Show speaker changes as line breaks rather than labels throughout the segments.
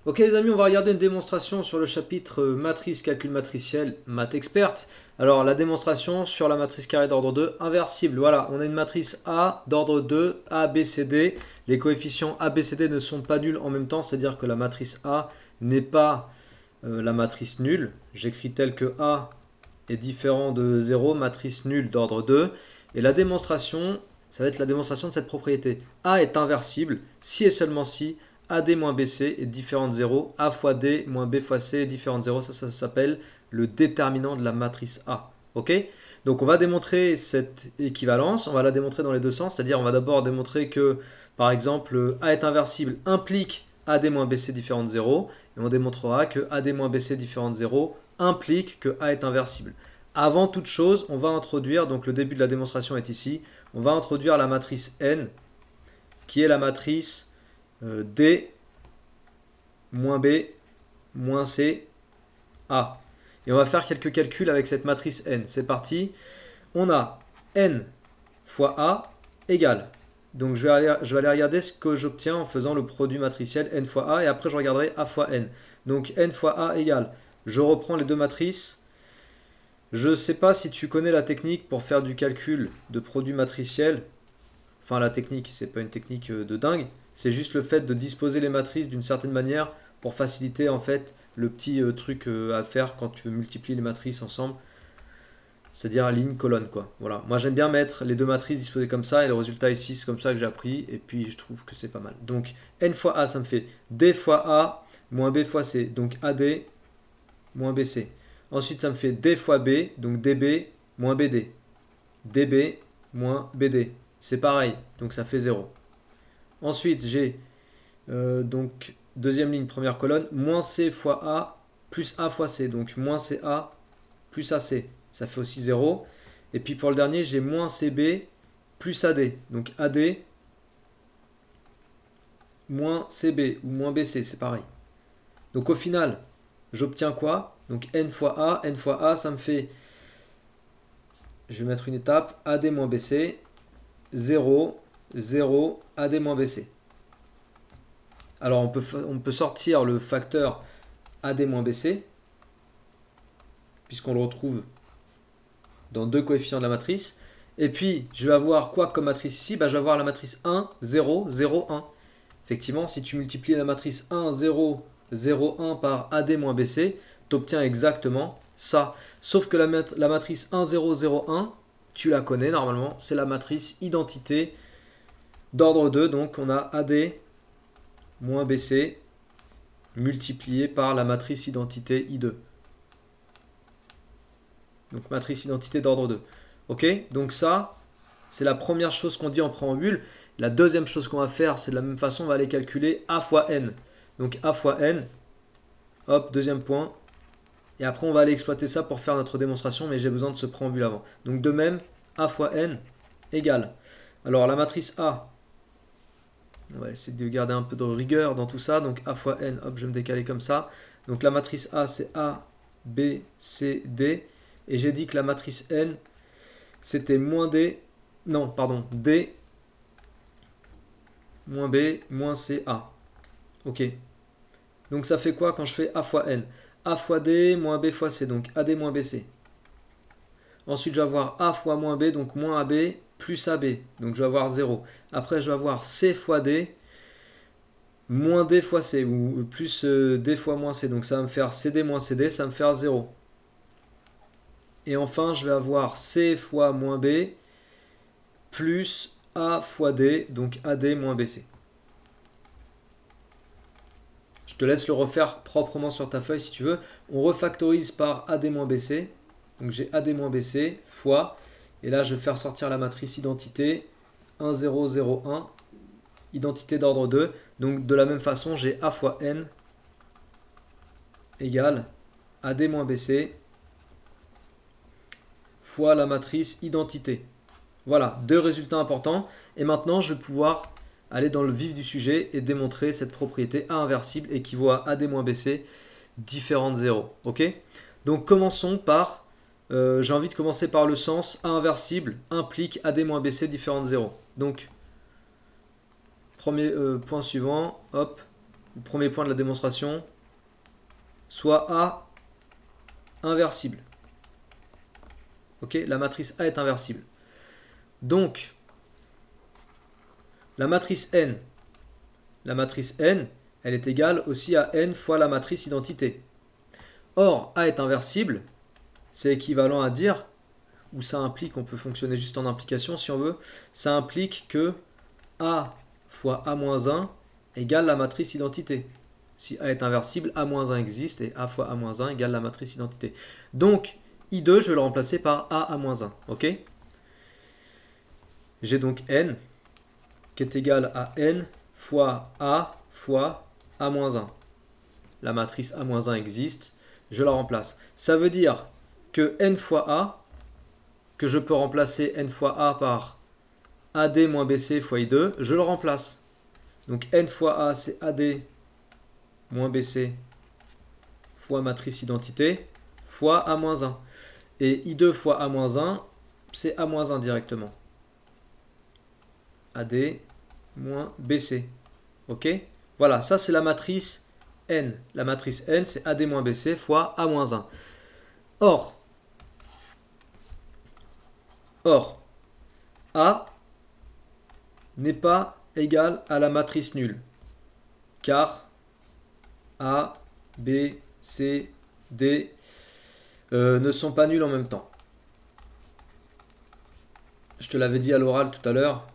Ok les amis, on va regarder une démonstration sur le chapitre matrice calcul matriciel, maths experte. Alors la démonstration sur la matrice carrée d'ordre 2 inversible. Voilà, on a une matrice A d'ordre 2, A, B, C, D. Les coefficients A, B, C, D ne sont pas nuls en même temps, c'est-à-dire que la matrice A n'est pas la matrice nulle. J'écris tel que A est différent de 0, matrice nulle d'ordre 2. Et la démonstration, ça va être la démonstration de cette propriété. A est inversible si et seulement si AD moins BC est différent de 0, A fois D moins B fois C est différent de 0, ça s'appelle le déterminant de la matrice A. Ok? Donc on va démontrer cette équivalence, on va la démontrer dans les deux sens, c'est-à-dire on va d'abord démontrer que, par exemple, A est inversible implique AD moins BC différent de 0, et on démontrera que AD moins BC différent de 0 implique que A est inversible. Avant toute chose, on va introduire, donc le début de la démonstration est ici, on va introduire la matrice N, qui est la matrice D moins B moins C A. Et on va faire quelques calculs avec cette matrice N. C'est parti. On a N fois A égale. Donc je vais aller regarder ce que j'obtiens en faisant le produit matriciel N fois A et après je regarderai A fois N. Donc N fois A égale. Je reprends les deux matrices. Je ne sais pas si tu connais la technique pour faire du calcul de produit matriciel. Enfin la technique, c'est pas une technique de dingue. C'est juste le fait de disposer les matrices d'une certaine manière pour faciliter en fait le petit truc à faire quand tu veux multiplier les matrices ensemble. C'est-à-dire à ligne, colonne quoi. Voilà. Moi j'aime bien mettre les deux matrices disposées comme ça et le résultat ici c'est comme ça que j'ai appris et puis je trouve que c'est pas mal. Donc N fois A ça me fait D fois A moins B fois C. Donc AD moins BC. Ensuite ça me fait D fois B, donc DB moins BD. DB moins BD. C'est pareil, donc ça fait 0. Ensuite, j'ai donc deuxième ligne, première colonne, moins C fois A plus A fois C. Donc moins CA plus AC. Ça fait aussi 0. Et puis pour le dernier, j'ai moins CB plus AD. Donc AD moins CB ou moins BC, c'est pareil. Donc au final, j'obtiens quoi? Donc N fois A, ça me fait, je vais mettre une étape, AD moins BC, 0, 0, AD moins BC. Alors on peut sortir le facteur AD moins BC, puisqu'on le retrouve dans deux coefficients de la matrice. Et puis je vais avoir quoi comme matrice ici? Je vais avoir la matrice 1, 0, 0, 1. Effectivement, si tu multiplies la matrice 1, 0, 0, 1 par AD moins BC, tu obtiens exactement ça. Sauf que la matrice 1, 0, 0, 1, tu la connais normalement, c'est la matrice identité d'ordre 2. Donc on a AD moins BC multiplié par la matrice identité I2. Donc matrice identité d'ordre 2. Ok? Donc ça, c'est la première chose qu'on dit en préambule. La deuxième chose qu'on va faire, c'est de la même façon, on va aller calculer A fois N. Donc A fois N, hop, deuxième point. Et après, on va aller exploiter ça pour faire notre démonstration, mais j'ai besoin de ce préambule avant. Donc de même, A fois N égale. Alors la matrice A, on va essayer de garder un peu de rigueur dans tout ça. Donc A fois N, hop, je vais me décaler comme ça. Donc la matrice A, c'est A, B, C, D. Et j'ai dit que la matrice N, c'était moins D, non, pardon, D, moins B, moins C, A. Ok. Donc ça fait quoi quand je fais A fois N? A fois D, moins B fois C, donc AD moins BC. Ensuite, je vais avoir A fois moins B, donc moins AB, plus AB. Donc je vais avoir 0. Après, je vais avoir C fois D, moins D fois C, ou plus D fois moins C. Donc ça va me faire CD moins CD, ça va me faire 0. Et enfin, je vais avoir C fois moins B, plus A fois D, donc AD moins BC. Je te laisse le refaire proprement sur ta feuille si tu veux. On refactorise par AD moins BC. Donc j'ai AD moins BC fois, et là je vais faire sortir la matrice identité 1, 0, 0, 1, identité d'ordre 2. Donc de la même façon, j'ai A fois N égale AD moins BC fois la matrice identité. Voilà, deux résultats importants. Et maintenant, je vais pouvoir aller dans le vif du sujet et démontrer cette propriété A inversible équivaut à AD moins BC différent de 0. Ok? Donc commençons par, j'ai envie de commencer par le sens A inversible implique AD moins BC différent de 0. Donc, premier point suivant, hop, le premier point de la démonstration, soit A inversible. Ok, la matrice A est inversible. Donc, la matrice N, elle est égale aussi à N fois la matrice identité. Or, A est inversible, c'est équivalent à dire, ou ça implique, on peut fonctionner juste en implication si on veut, ça implique que A fois A-1 égale la matrice identité. Si A est inversible, A-1 existe et A fois A-1 égale la matrice identité. Donc, I2, je vais le remplacer par A-1. Ok? J'ai donc N qui est égal à N fois A fois A-1. La matrice A-1 existe, je la remplace. Ça veut dire que N fois A, que je peux remplacer N fois A par AD moins BC fois I2, je le remplace. Donc N fois A, c'est AD moins BC fois matrice identité fois A-1. Et I2 fois A-1, c'est A-1 directement. AD moins BC. Ok? Voilà, ça c'est la matrice N. La matrice N, c'est AD moins BC fois A-1. Or, A n'est pas égal à la matrice nulle. Car A, B, C, D ne sont pas nuls en même temps. Je te l'avais dit à l'oral tout à l'heure,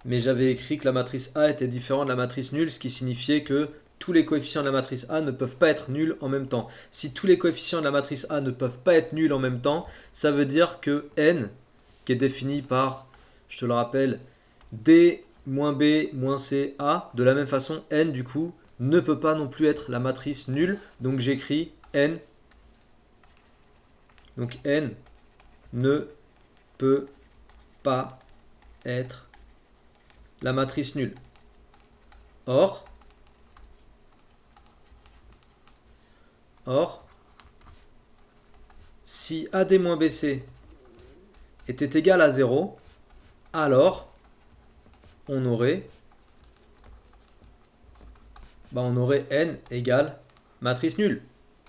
mais j'avais écrit que la matrice A était différente de la matrice nulle, ce qui signifiait que tous les coefficients de la matrice A ne peuvent pas être nuls en même temps. Si tous les coefficients de la matrice A ne peuvent pas être nuls en même temps, ça veut dire que N, qui est défini par, je te le rappelle, D moins B moins C A, de la même façon, N du coup ne peut pas non plus être la matrice nulle. Donc j'écris N. Donc N ne peut pas être la matrice nulle. Or, si AD moins BC était égal à 0, alors on aurait N égale matrice nulle.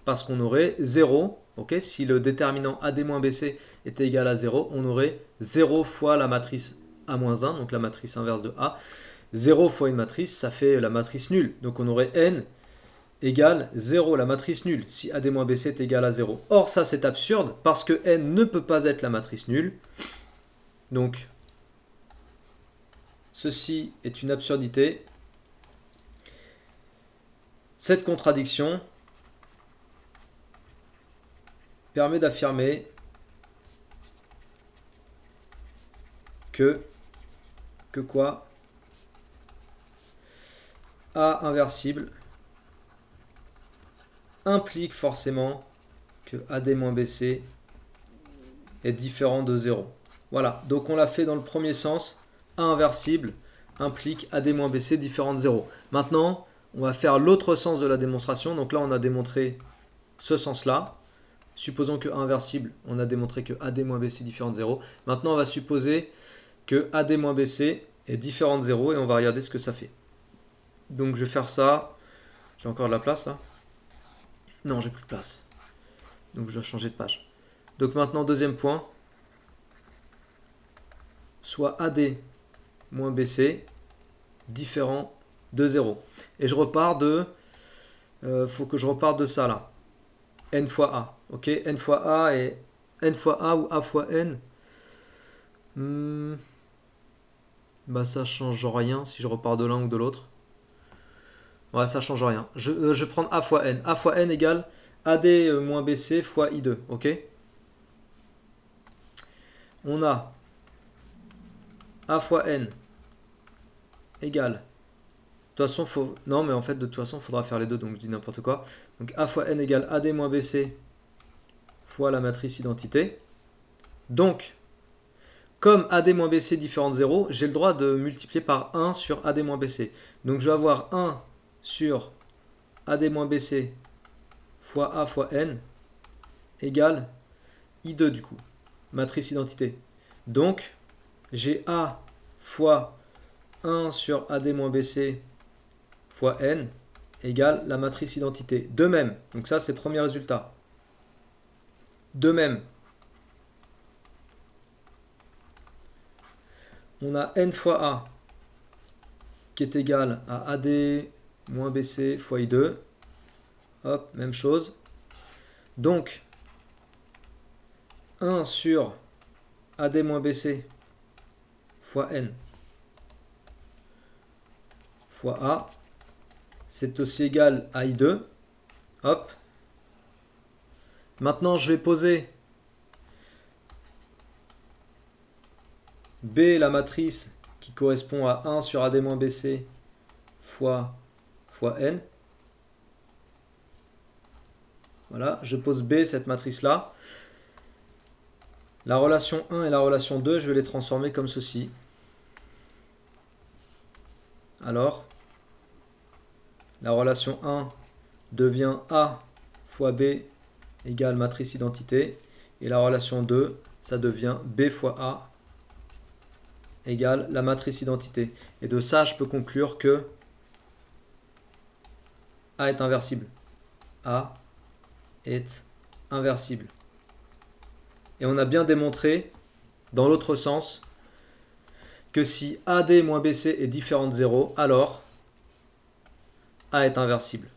Parce qu'on aurait 0, ok, si le déterminant AD moins BC était égal à 0, on aurait 0 fois la matrice A-1, donc la matrice inverse de A. 0 fois une matrice, ça fait la matrice nulle. Donc on aurait N égale 0, la matrice nulle, si AD moins BC est égal à 0. Or, ça c'est absurde, parce que N ne peut pas être la matrice nulle. Donc, ceci est une absurdité. Cette contradiction permet d'affirmer que quoi? A inversible implique forcément que AD-BC est différent de 0. Voilà, donc on l'a fait dans le premier sens. A inversible implique AD-BC différent de 0. Maintenant, on va faire l'autre sens de la démonstration. Donc là, on a démontré ce sens-là. Supposons que A inversible, on a démontré que AD-BC différent de 0. Maintenant, on va supposer que AD-BC est différent de 0 et on va regarder ce que ça fait. Donc je vais faire ça. J'ai encore de la place là? Non, j'ai plus de place. Donc je dois changer de page. Donc maintenant, deuxième point. Soit AD moins BC différent de 0. Et je repars de... faut que je reparte de ça là. N fois A. Ok, N fois A et N fois A ou A fois N. Bah ça change rien si je repars de l'un ou de l'autre. Ouais, ça change rien. Je vais prendre A fois N. A fois N égale AD moins BC fois I2. Ok. On a A fois N égale. De toute façon, faut... Non, mais en fait, de toute façon, il faudra faire les deux, donc je dis n'importe quoi. Donc A fois N égale AD moins BC fois la matrice identité. Donc, comme AD moins BC différent de 0, j'ai le droit de multiplier par 1 sur AD moins BC. Donc je vais avoir 1 sur AD moins BC fois A fois N égale I2 du coup, matrice identité. Donc, j'ai A fois 1 sur AD moins BC fois n égale la matrice identité. De même, donc ça c'est le premier résultat. De même, on a n fois a qui est égal à AD moins BC fois I2. Hop, même chose. Donc, 1 sur AD moins BC fois N fois A, c'est aussi égal à I2. Hop. Maintenant, je vais poser B, la matrice qui correspond à 1 sur AD moins BC fois N. Voilà, je pose B, cette matrice-là. La relation 1 et la relation 2, je vais les transformer comme ceci. Alors, la relation 1 devient A fois B égale matrice identité. Et la relation 2, ça devient B fois A égale la matrice identité. Et de ça, je peux conclure que A est inversible. A est inversible. Et on a bien démontré, dans l'autre sens, que si AD moins BC est différent de 0, alors A est inversible.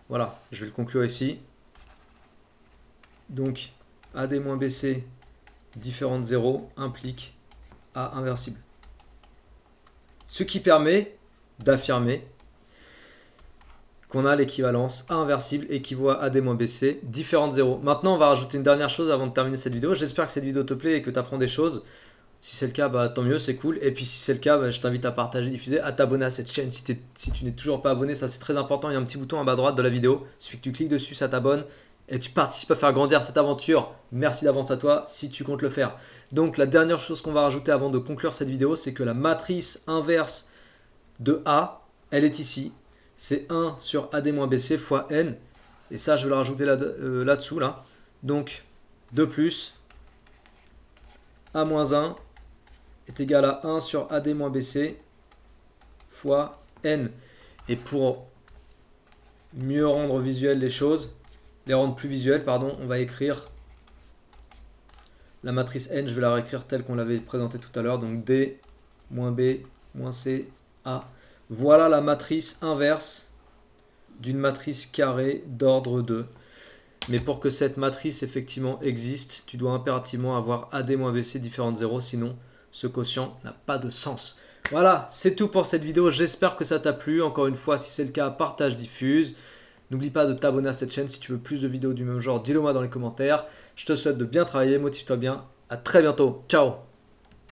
Voilà, je vais le conclure ici. Donc, AD moins BC différent de 0 implique A inversible. Ce qui permet d'affirmer qu'on a l'équivalence A inversible équivaut à AD moins BC différent de 0. Maintenant, on va rajouter une dernière chose avant de terminer cette vidéo. J'espère que cette vidéo te plaît et que tu apprends des choses. Si c'est le cas, bah, tant mieux, c'est cool. Et puis si c'est le cas, bah, je t'invite à partager, diffuser, à t'abonner à cette chaîne si tu n'es toujours pas abonné. Ça, c'est très important. Il y a un petit bouton en bas à droite de la vidéo. Il suffit que tu cliques dessus, ça t'abonne et tu participes à faire grandir cette aventure. Merci d'avance à toi si tu comptes le faire. Donc, la dernière chose qu'on va rajouter avant de conclure cette vidéo, c'est que la matrice inverse de A, elle est ici. C'est 1 sur AD moins BC fois N. Et ça, je vais le rajouter là-dessous. Là. Donc, 2 plus A moins 1 est égal à 1 sur AD moins BC fois N. Et pour mieux rendre visuelles les choses, les rendre plus visuelles, pardon, on va écrire la matrice N, je vais la réécrire telle qu'on l'avait présentée tout à l'heure. Donc D moins B moins C A. Voilà la matrice inverse d'une matrice carrée d'ordre 2. Mais pour que cette matrice effectivement existe, tu dois impérativement avoir AD moins BC différent de 0, sinon ce quotient n'a pas de sens. Voilà, c'est tout pour cette vidéo. J'espère que ça t'a plu. Encore une fois, si c'est le cas, partage, diffuse. N'oublie pas de t'abonner à cette chaîne. Si tu veux plus de vidéos du même genre, dis-le moi dans les commentaires. Je te souhaite de bien travailler, motive-toi bien. À très bientôt. Ciao.